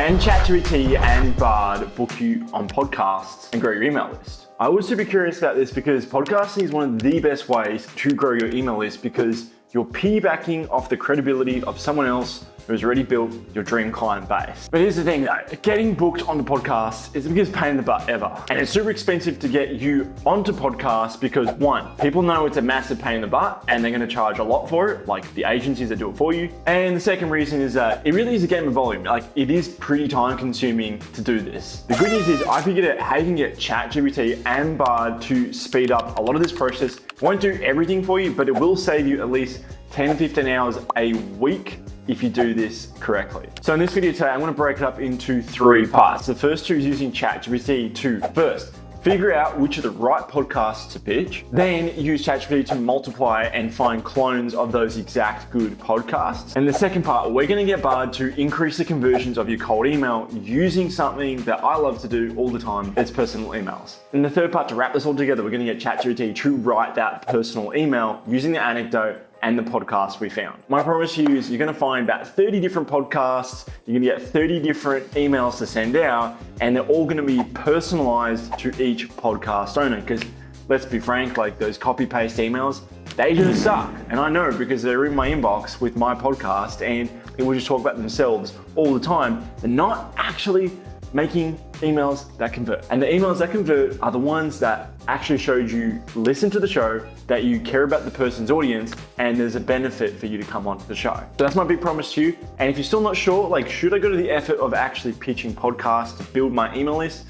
Can ChatGPT and Bard book you on podcasts and grow your email list? I was super curious about this because podcasting is one of the best ways to grow your email list because you're piggybacking off the credibility of someone else who's already built your dream client base. But here's the thing though, getting booked on the podcast is the biggest pain in the butt ever. And it's super expensive to get you onto podcasts because one, people know it's a massive pain in the butt and they're gonna charge a lot for it, like the agencies that do it for you. And the second reason is that it really is a game of volume. Like it is pretty time consuming to do this. The good news is I figured out how you can get ChatGPT and Bard to speed up a lot of this process. It won't do everything for you, but it will save you at least 10 to 15 hours a week if you do this correctly. So in this video today, I'm gonna break it up into three parts. The first two is using ChatGPT to first figure out which are the right podcasts to pitch, then use ChatGPT to multiply and find clones of those exact good podcasts. And the second part, we're gonna get Bard to increase the conversions of your cold email using something that I love to do all the time, it's personal emails. And the third part, to wrap this all together, we're gonna get ChatGPT to write that personal email using the anecdote and the podcast we found. My promise to you is you're gonna find about 30 different podcasts, you're gonna get 30 different emails to send out, and they're all gonna be personalized to each podcast owner. Because let's be frank, like those copy paste emails, they just suck. And I know because they're in my inbox with my podcast and people just talk about themselves all the time. They're not actually making emails that convert. And the emails that convert are the ones that actually showed you listen to the show, that you care about the person's audience, and there's a benefit for you to come onto the show. So that's my big promise to you. And if you're still not sure, like, should I go to the effort of actually pitching podcasts to build my email list?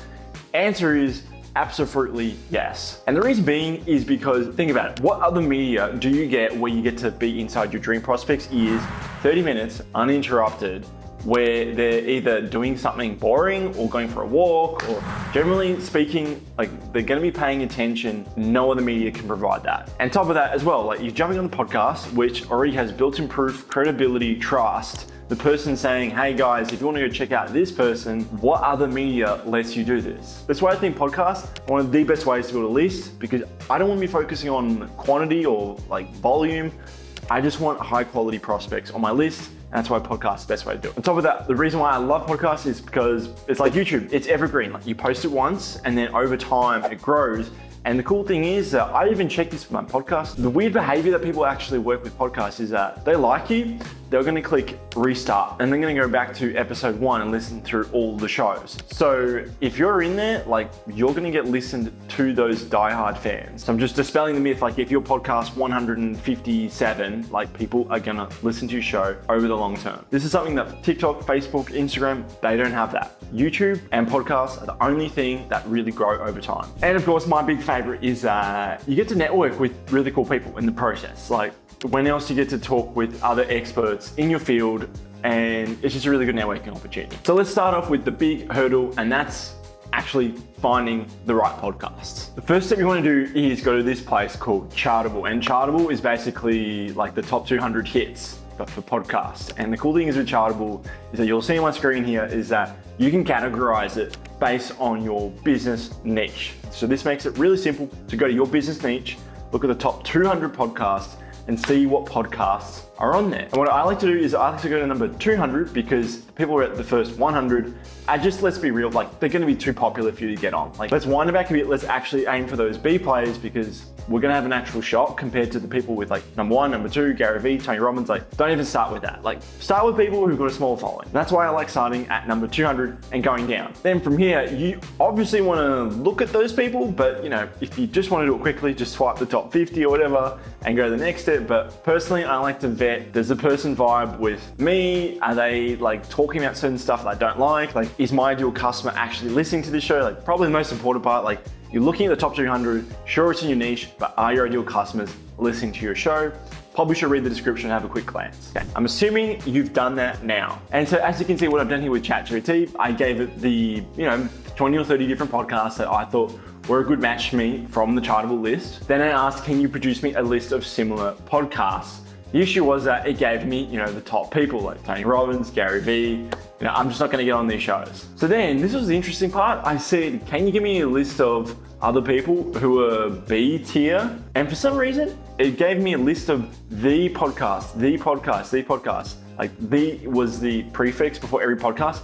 Answer is absolutely yes. And the reason being is because, think about it, what other media do you get where you get to be inside your dream prospects ears 30 minutes uninterrupted, where they're either doing something boring or going for a walk, or generally speaking, like they're gonna be paying attention. No other media can provide that. And top of that as well, like you're jumping on the podcast, which already has built-in proof, credibility, trust. The person saying, hey guys, if you wanna go check out this person, what other media lets you do this? That's why I think podcasts are one of the best ways to build a list, because I don't wanna be focusing on quantity or like volume. I just want high quality prospects on my list. And that's why podcast is the best way to do it. On top of that, the reason why I love podcasts is because it's like YouTube. It's evergreen. Like you post it once and then over time it grows. And the cool thing is that I even check this with my podcast. The weird behavior that people actually work with podcasts is that they like you, they're gonna click restart and they're gonna go back to episode 1 and listen through all the shows. So if you're in there, like you're gonna get listened to those diehard fans. So I'm just dispelling the myth, like if your podcast 157, like people are gonna listen to your show over the long term. This is something that TikTok, Facebook, Instagram, they don't have that. YouTube and podcasts are the only thing that really grow over time. And of course, my big favorite is you get to network with really cool people in the process. Like when else you get to talk with other experts in your field, and it's just a really good networking opportunity. So let's start off with the big hurdle, and that's actually finding the right podcasts. The first step you want to do is go to this place called Chartable, and Chartable is basically like the top 200 hits for podcasts. And the cool thing is with Chartable is that you'll see on my screen here is that you can categorize it based on your business niche. So this makes it really simple to go to your business niche, look at the top 200 podcasts and see what podcasts are on there. And what I like to do is I like to go to number 200 because people who are at the first 100 are just, let's be real, like they're gonna be too popular for you to get on. Like let's wind it back a bit, let's actually aim for those B players because we're gonna have an actual shot compared to the people with like number 1, number 2, Gary Vee, Tony Robbins. Like don't even start with that. Like start with people who've got a small following. That's why I like starting at number 200 and going down. Then from here, you obviously wanna look at those people, but you know, if you just wanna do it quickly, just swipe the top 50 or whatever and go to the next step. But personally, I like to vet, does the person vibe with me? Are they like talking about certain stuff that I don't like? Like, is my ideal customer actually listening to this show? Like probably the most important part, like you're looking at the top 200, sure it's in your niche, but are your ideal customers listening to your show? Probably should read the description and have a quick glance. Okay. I'm assuming you've done that now. And so as you can see what I've done here with ChatGPT, I gave it the 20 or 30 different podcasts that I thought were a good match for me from the Chartable list. Then I asked, can you produce me a list of similar podcasts? The issue was that it gave me, the top people like Tony Robbins, Gary Vee. I'm just not gonna get on these shows. So then, this was the interesting part. I said, can you give me a list of other people who are B tier? And for some reason, it gave me a list of the podcast. Like the was the prefix before every podcast.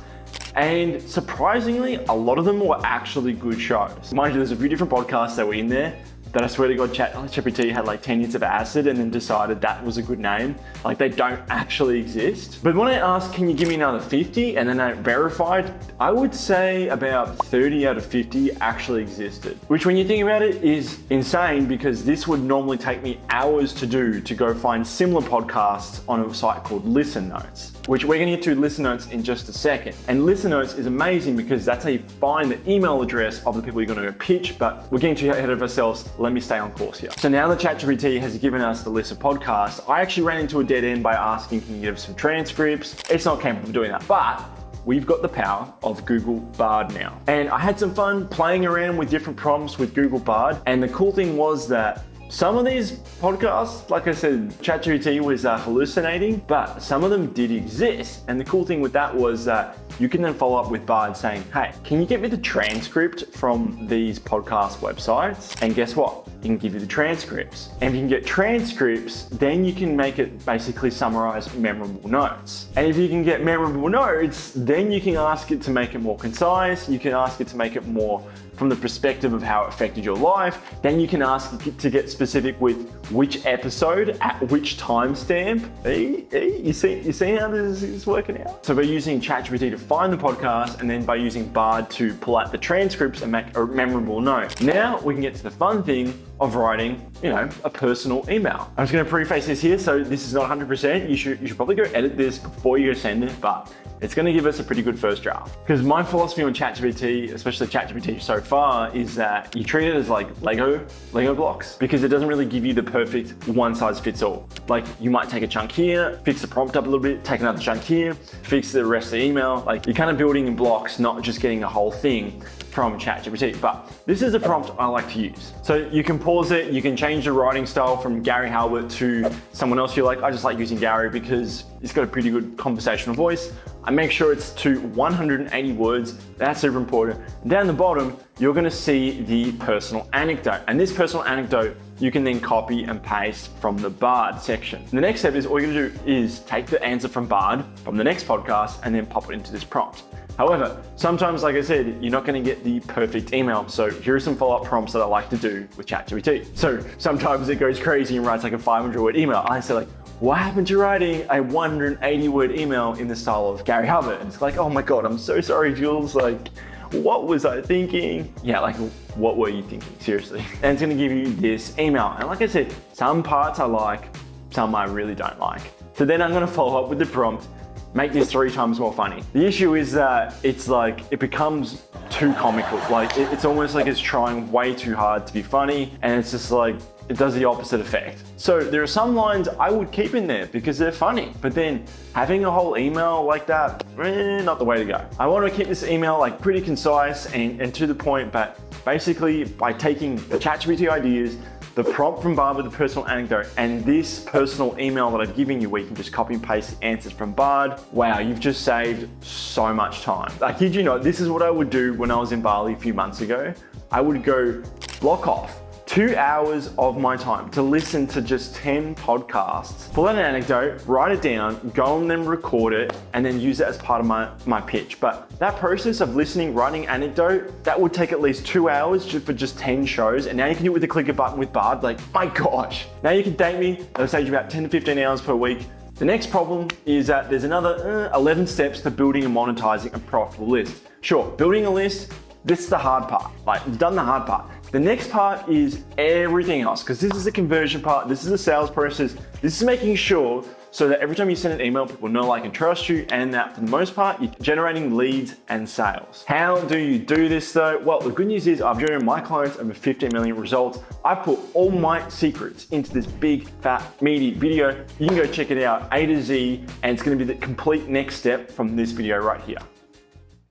And surprisingly, a lot of them were actually good shows. Mind you, there's a few different podcasts that were in there that I swear to God, Chat GPT had like 10 hits of acid and then decided that was a good name. Like they don't actually exist. But when I asked, can you give me another 50? And then I verified, I would say about 30 out of 50 actually existed. Which when you think about it is insane because this would normally take me hours to do to go find similar podcasts on a site called Listen Notes, which we're gonna get to Listen Notes in just a second. And Listen Notes is amazing because that's how you find the email address of the people you're gonna go pitch, but we're getting too ahead of ourselves. Let me stay on course here. So now that ChatGPT has given us the list of podcasts, I actually ran into a dead end by asking, can you give us some transcripts? It's not capable of doing that, but we've got the power of Google Bard now. And I had some fun playing around with different prompts with Google Bard. And the cool thing was that some of these podcasts, like I said, ChatGPT was hallucinating, but some of them did exist. And the cool thing with that was that you can then follow up with Bard saying, hey, can you get me the transcript from these podcast websites? And guess what? You can give you the transcripts. And if you can get transcripts, then you can make it basically summarize memorable notes. And if you can get memorable notes, then you can ask it to make it more concise. You can ask it to make it more from the perspective of how it affected your life. Then you can ask it to get specific with which episode at which timestamp. You see how this is working out? So by using ChatGPT to find the podcast and then by using Bard to pull out the transcripts and make a memorable note. Now we can get to the fun thing of writing, a personal email. I'm just gonna preface this here, so this is not 100%. You should probably go edit this before you go send it, but it's gonna give us a pretty good first draft. Because my philosophy on ChatGPT, especially ChatGPT so far, is that you treat it as like Lego blocks, because it doesn't really give you the perfect one size fits all. Like you might take a chunk here, fix the prompt up a little bit, take another chunk here, fix the rest of the email. Like you're kind of building in blocks, not just getting a whole thing from ChatGPT, but this is a prompt I like to use. So you can pause it, you can change the writing style from Gary Halbert to someone else you like. I just like using Gary because he's got a pretty good conversational voice. I make sure it's to 180 words, that's super important. Down the bottom, you're gonna see the personal anecdote. And this personal anecdote, you can then copy and paste from the Bard section. And the next step is all you're gonna do is take the answer from Bard from the next podcast and then pop it into this prompt. However, sometimes, like I said, you're not gonna get the perfect email. So here are some follow-up prompts that I like to do with ChatGPT. So sometimes it goes crazy and writes like a 500-word email. I say like, what happened to writing a 180-word email in the style of Gary Halbert? And it's like, oh my God, I'm so sorry, Jules. Like, what was I thinking? Yeah, like, what were you thinking? Seriously. And it's gonna give you this email. And like I said, some parts I like, some I really don't like. So then I'm gonna follow up with the prompt, make this 3 times more funny. The issue is that it's like, it becomes too comical. Like it's almost like it's trying way too hard to be funny, and it's just like, it does the opposite effect. So there are some lines I would keep in there because they're funny, but then having a whole email like that, not the way to go. I want to keep this email like pretty concise and to the point, but basically by taking the ChatGPT ideas, the prompt from Bard with the personal anecdote, and this personal email that I've given you where you can just copy and paste the answers from Bard, wow, you've just saved so much time. I kid you not, this is what I would do when I was in Bali a few months ago. I would go block off 2 hours of my time to listen to just 10 podcasts, pull out an anecdote, write it down, go and then record it, and then use it as part of my pitch. But that process of listening, writing anecdote, that would take at least 2 hours for just 10 shows. And now you can do it with the click a button with Bard. Like, my gosh. Now you can date me. That'll save you about 10 to 15 hours per week. The next problem is that there's another 11 steps to building and monetizing a profitable list. Sure, building a list, this is the hard part. Like, you've done the hard part. The next part is everything else, because this is the conversion part, this is the sales process, this is making sure so that every time you send an email, people know, like, and trust you, and that for the most part, you're generating leads and sales. How do you do this though? Well, the good news is I've generated my clients over 15 million results. I put all my secrets into this big, fat, meaty video. You can go check it out, A to Z, and it's gonna be the complete next step from this video right here.